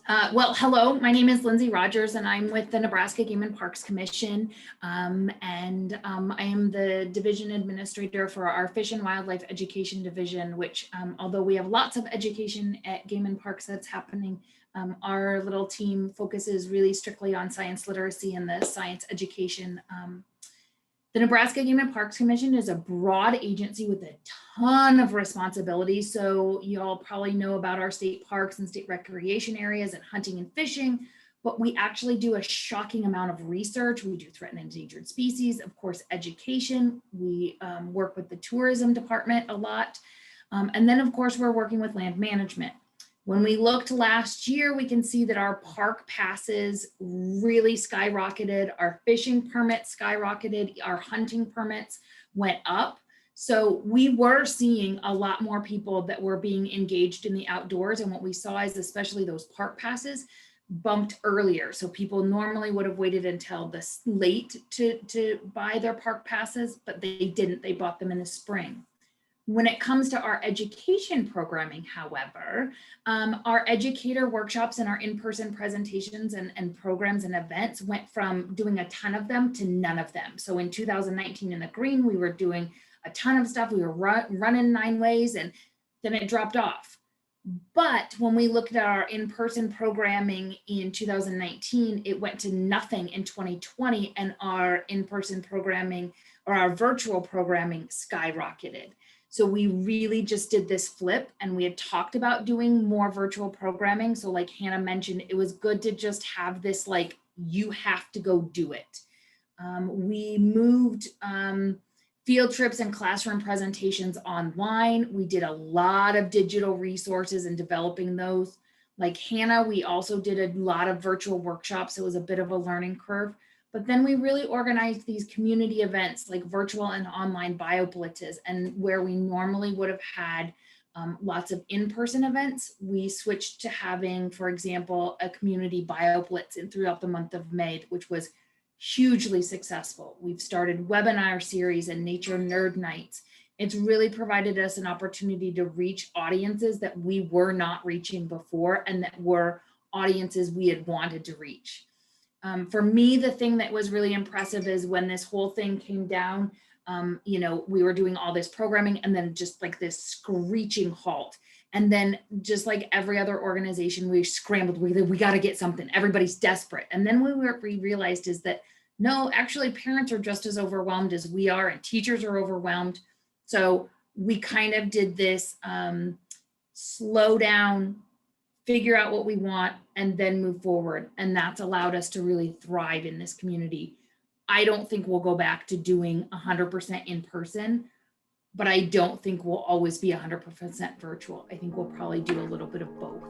Well, hello, my name is Lindsay Rogers and I'm with the Nebraska Game and Parks Commission. I am the division administrator for our Fish and Wildlife Education Division, which although we have lots of education at Game and Parks that's happening, our little team focuses really strictly on science literacy and the science education. The Nebraska Game and Parks Commission is a broad agency with a ton of responsibilities. So y'all probably know about our state parks and state recreation areas and hunting and fishing, but we actually do a shocking amount of research. We do threatened and endangered species, of course, education. We work with the tourism department a lot. And then of course, we're working with land management. When we looked last year, we can see that our park passes really skyrocketed. Our fishing permits skyrocketed. Our hunting permits went up. So we were seeing a lot more people that were being engaged in the outdoors. And what we saw is especially those park passes bumped earlier. So people normally would have waited until this late to buy their park passes, but they didn't. They bought them in the spring. When it comes to our education programming, however, our educator workshops and our in-person presentations and programs and events went from doing a ton of them to none of them. So in 2019 in the green, we were doing a ton of stuff. We were running 9 ways and then it dropped off. But when we looked at our in-person programming in 2019, it went to nothing in 2020 and our in-person programming or our virtual programming skyrocketed. So we really just did this flip and we had talked about doing more virtual programming. So like Hannah mentioned, it was good to just have this, like, you have to go do it. We moved field trips and classroom presentations online. We did a lot of digital resources and developing those. Like Hannah, we also did a lot of virtual workshops. It was a bit of a learning curve. But then we really organized these community events like virtual and online bioblitzes, and where we normally would have had lots of in-person events, we switched to having, for example, a community bioblitz throughout the month of May, which was hugely successful. We've started webinar series and nature nerd nights. It's really provided us an opportunity to reach audiences that we were not reaching before and that were audiences we had wanted to reach. For me, the thing that was really impressive is when this whole thing came down, we were doing all this programming and then just like this screeching halt. And then just like every other organization, we scrambled, we got to get something. Everybody's desperate. And then we realized is that, no, actually parents are just as overwhelmed as we are and teachers are overwhelmed. So we kind of did this slow down, figure out what we want, and then move forward. And that's allowed us to really thrive in this community. I don't think we'll go back to doing 100% in person, but I don't think we'll always be 100% virtual. I think we'll probably do a little bit of both.